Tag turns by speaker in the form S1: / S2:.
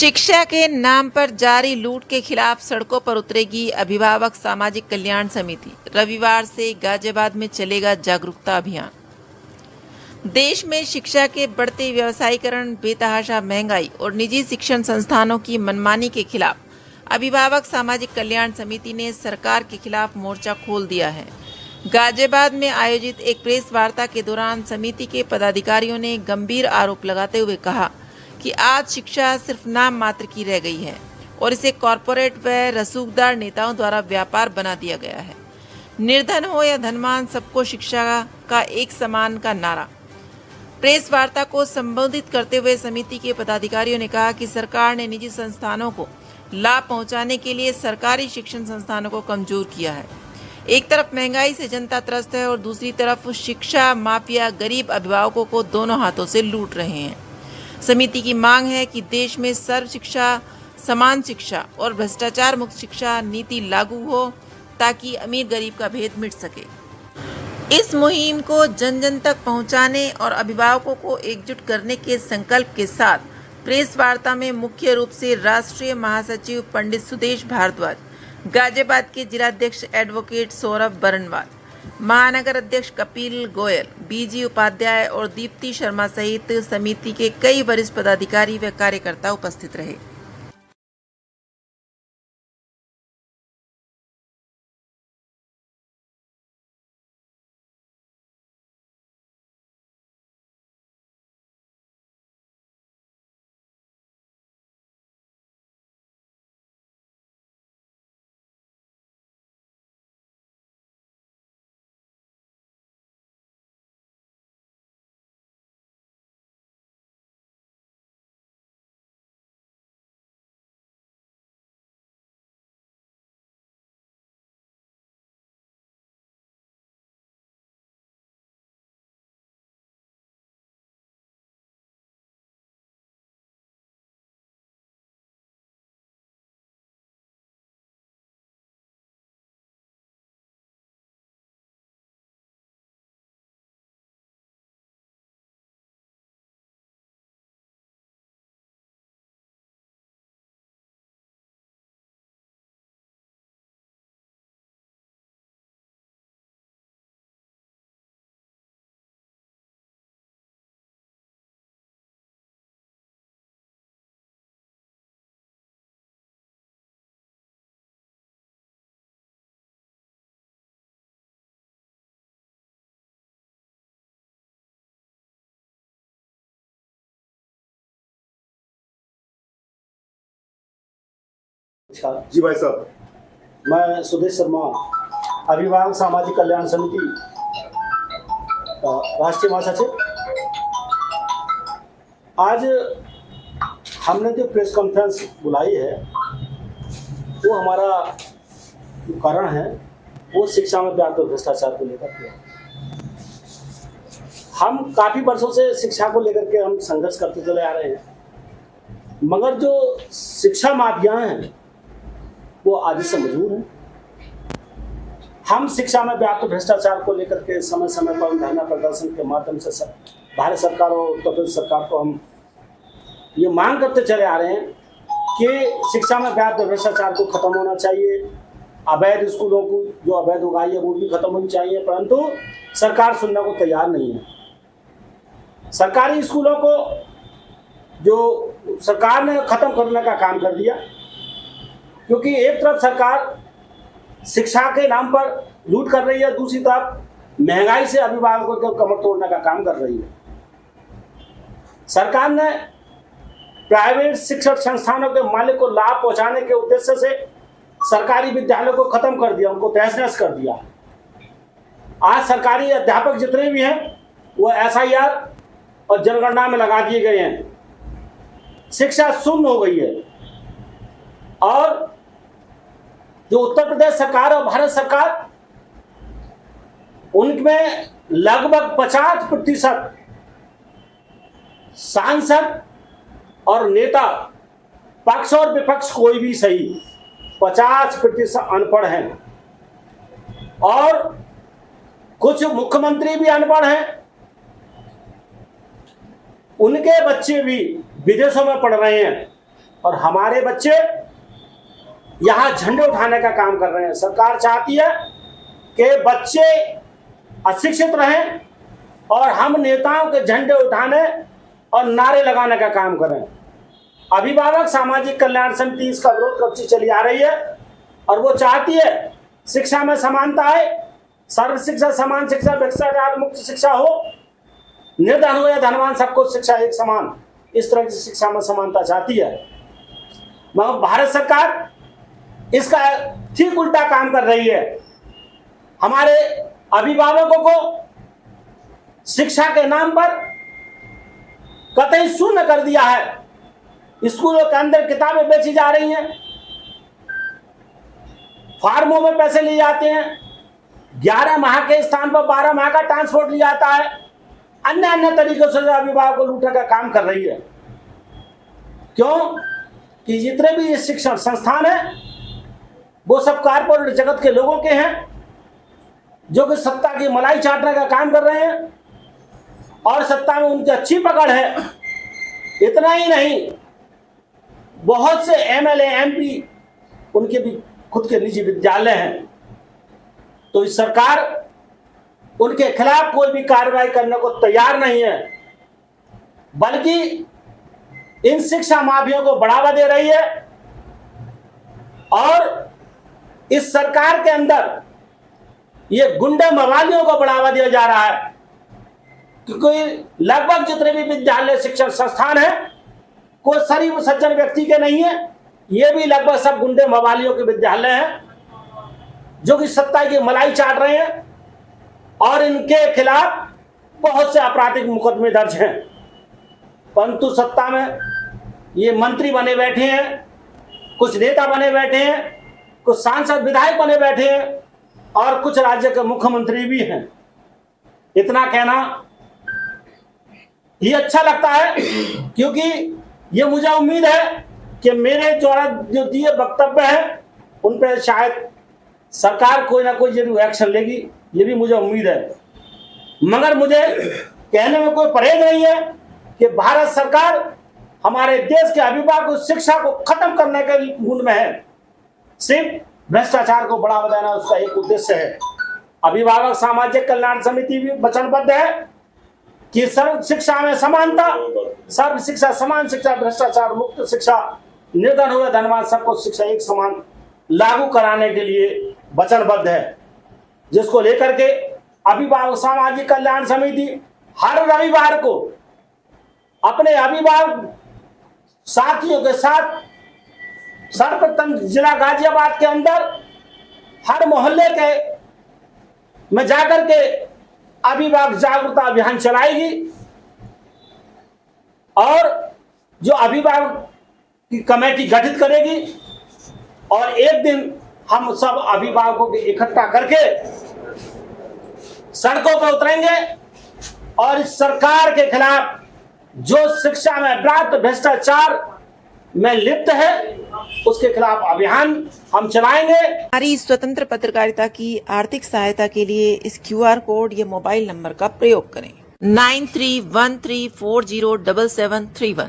S1: शिक्षा के नाम पर जारी लूट के खिलाफ सड़कों पर उतरेगी अभिभावक सामाजिक कल्याण समिति। रविवार से गाजियाबाद में चलेगा जागरूकता अभियान। देश में शिक्षा के बढ़ते व्यवसायीकरण, बेतहाशा महंगाई और निजी शिक्षण संस्थानों की मनमानी के खिलाफ अभिभावक सामाजिक कल्याण समिति ने सरकार के खिलाफ मोर्चा खोल दिया है। गाजियाबाद में आयोजित एक प्रेस वार्ता के दौरान समिति के पदाधिकारियों ने गंभीर आरोप लगाते हुए कहा कि आज शिक्षा सिर्फ नाम मात्र की रह गई है और इसे कॉरपोरेट व रसूखदार नेताओं द्वारा व्यापार बना दिया गया है। निर्धन हो या धनवान, सबको शिक्षा का एक समान का नारा। प्रेस वार्ता को संबोधित करते हुए समिति के पदाधिकारियों ने कहा कि सरकार ने निजी संस्थानों को लाभ पहुंचाने के लिए सरकारी शिक्षण संस्थानों को कमजोर किया है। एक तरफ महंगाई से जनता त्रस्त है और दूसरी तरफ शिक्षा माफिया गरीब अभिभावकों को दोनों हाथों से लूट रहे हैं। समिति की मांग है कि देश में सर्व शिक्षा, समान शिक्षा और भ्रष्टाचार मुक्त शिक्षा नीति लागू हो ताकि अमीर गरीब का भेद मिट सके। इस मुहिम को जन जन तक पहुंचाने और अभिभावकों को एकजुट करने के संकल्प के साथ प्रेस वार्ता में मुख्य रूप से राष्ट्रीय महासचिव पंडित सुदेश भारद्वाज, गाजियाबाद के जिलाध्यक्ष एडवोकेट सौरभ बरनवाल, महानगर अध्यक्ष कपिल गोयल, बीजी उपाध्याय और दीप्ति शर्मा सहित समिति के कई वरिष्ठ पदाधिकारी व कार्यकर्ता उपस्थित रहे।
S2: जी भाई साहब, मैं सुदेश शर्मा, अभिभावक सामाजिक कल्याण समिति राष्ट्रीय महासचिव। आज हमने जो प्रेस कॉन्फ्रेंस बुलाई है वो हमारा जो कारण है वो शिक्षा में व्याप्त भ्रष्टाचार को लेकर के। हम काफ़ी वर्षों से शिक्षा को लेकर के हम संघर्ष करते चले आ रहे हैं, मगर जो शिक्षा माफिया हैं वो आदि से मजबूर हैं। हम शिक्षा में व्याप्त भ्रष्टाचार को लेकर के समय समय पर धरना प्रदर्शन के माध्यम से भारत सरकार और उत्तर प्रदेश सरकार को हम ये मांग करते चले आ रहे हैं कि शिक्षा में व्याप्त भ्रष्टाचार को खत्म होना चाहिए। अवैध स्कूलों को जो अवैध उगाई है वो भी खत्म होनी चाहिए, परंतु सरकार सुनने को तैयार नहीं है। सरकारी स्कूलों को जो सरकार ने खत्म करने का काम कर दिया, क्योंकि एक तरफ सरकार शिक्षा के नाम पर लूट कर रही है, दूसरी तरफ महंगाई से अभिभावकों को कमर तोड़ने का काम कर रही है। सरकार ने प्राइवेट शिक्षण संस्थानों के मालिक को लाभ पहुंचाने के उद्देश्य से सरकारी विद्यालयों को खत्म कर दिया, उनको तहस नहस कर दिया। आज सरकारी अध्यापक जितने भी हैं वो SIR और जनगणना में लगा दिए गए हैं। शिक्षा शून्य हो गई है और जो उत्तर प्रदेश सरकार और भारत सरकार, उनमें लगभग 50% सांसद और नेता, पक्ष और विपक्ष कोई भी सही, 50% अनपढ़ हैं और कुछ मुख्यमंत्री भी अनपढ़ हैं। उनके बच्चे भी विदेशों में पढ़ रहे हैं और हमारे बच्चे यहाँ झंडे उठाने का काम कर रहे हैं। सरकार चाहती है कि बच्चे अशिक्षित रहें और हम नेताओं के झंडे उठाने और नारे लगाने का काम करें। अभिभावक सामाजिक कल्याण समिति इसका विरोध कब से चली आ रही है और वो चाहती है शिक्षा में समानता आए, सर्व शिक्षा, समान शिक्षा, भ्रष्टाचार मुक्त शिक्षा हो, निर्धन हो या धनवान सबको शिक्षा एक समान, इस तरह की शिक्षा में समानता चाहती है। मगर भारत सरकार इसका ठीक उल्टा काम कर रही है। हमारे अभिभावकों को शिक्षा के नाम पर कतई शून्य कर दिया है। स्कूलों के अंदर किताबें बेची जा रही हैं, फार्मों में पैसे लिए जाते हैं, 11 माह के स्थान पर 12 माह का ट्रांसपोर्ट लिया जाता है, अन्य अन्य तरीकों से अभिभावक को लूटने का काम कर रही है। क्यों कि जितने भी ये शिक्षण संस्थान है वो सब कारपोरेट जगत के लोगों के हैं, जो कि सत्ता की मलाई चाटने का काम कर रहे हैं और सत्ता में उनकी अच्छी पकड़ है। इतना ही नहीं, बहुत से एमएलए एमपी उनके भी खुद के निजी विद्यालय हैं। तो इस सरकार उनके खिलाफ कोई भी कार्रवाई करने को तैयार नहीं है, बल्कि इन शिक्षा माफियों को बढ़ावा दे रही है। और इस सरकार के अंदर ये गुंडा मवालियों को बढ़ावा दिया जा रहा है, क्योंकि लगभग जितने भी विद्यालय शिक्षण संस्थान है कोई शरीफ सज्जन व्यक्ति के नहीं है, ये भी लगभग सब गुंडे मवालियों के विद्यालय हैं जो कि सत्ता की मलाई चाट रहे हैं और इनके खिलाफ बहुत से आपराधिक मुकदमे दर्ज हैं। परंतु सत्ता में ये मंत्री बने बैठे हैं, कुछ नेता बने बैठे हैं, कुछ सांसद विधायक बने बैठे हैं और कुछ राज्य के मुख्यमंत्री भी हैं। इतना कहना ये अच्छा लगता है, क्योंकि ये मुझे उम्मीद है कि मेरे द्वारा जो दिए वक्तव्य हैं उन पर शायद सरकार कोई ना कोई जरूर एक्शन लेगी, ये भी मुझे उम्मीद है। मगर मुझे कहने में कोई परहेज नहीं है कि भारत सरकार हमारे देश के अभिभावक शिक्षा को खत्म करने के मूड में है। सिर्फ भ्रष्टाचार को बढ़ावा देना उसका एक उद्देश्य है। अभिभावक सामाजिक कल्याण समिति भी वचनबद्ध है कि सर्व शिक्षा में समानता, सर्व शिक्षा, समान शिक्षा, भ्रष्टाचार मुक्त शिक्षा, निर्धन हो या धनवान सबको शिक्षा एक समान लागू कराने के लिए वचनबद्ध है, जिसको लेकर के अभिभावक सामाजिक कल्याण समिति हर रविवार को अपने अभिभावक साथियों के साथ सर्वप्रथम जिला गाजियाबाद के अंदर हर मोहल्ले के में जाकर के अभिभावक जागरूकता अभियान चलाएगी और जो अभिभावक की कमेटी गठित करेगी और एक दिन हम सब अभिभावकों को इकट्ठा करके सड़कों पर उतरेंगे और इस सरकार के खिलाफ जो शिक्षा में अपराध भ्रष्टाचार में लिप्त है उसके खिलाफ अभियान हम चलाएंगे।
S1: हमारी स्वतंत्र पत्रकारिता की आर्थिक सहायता के लिए इस QR कोड या मोबाइल नंबर का प्रयोग करें 9313407731।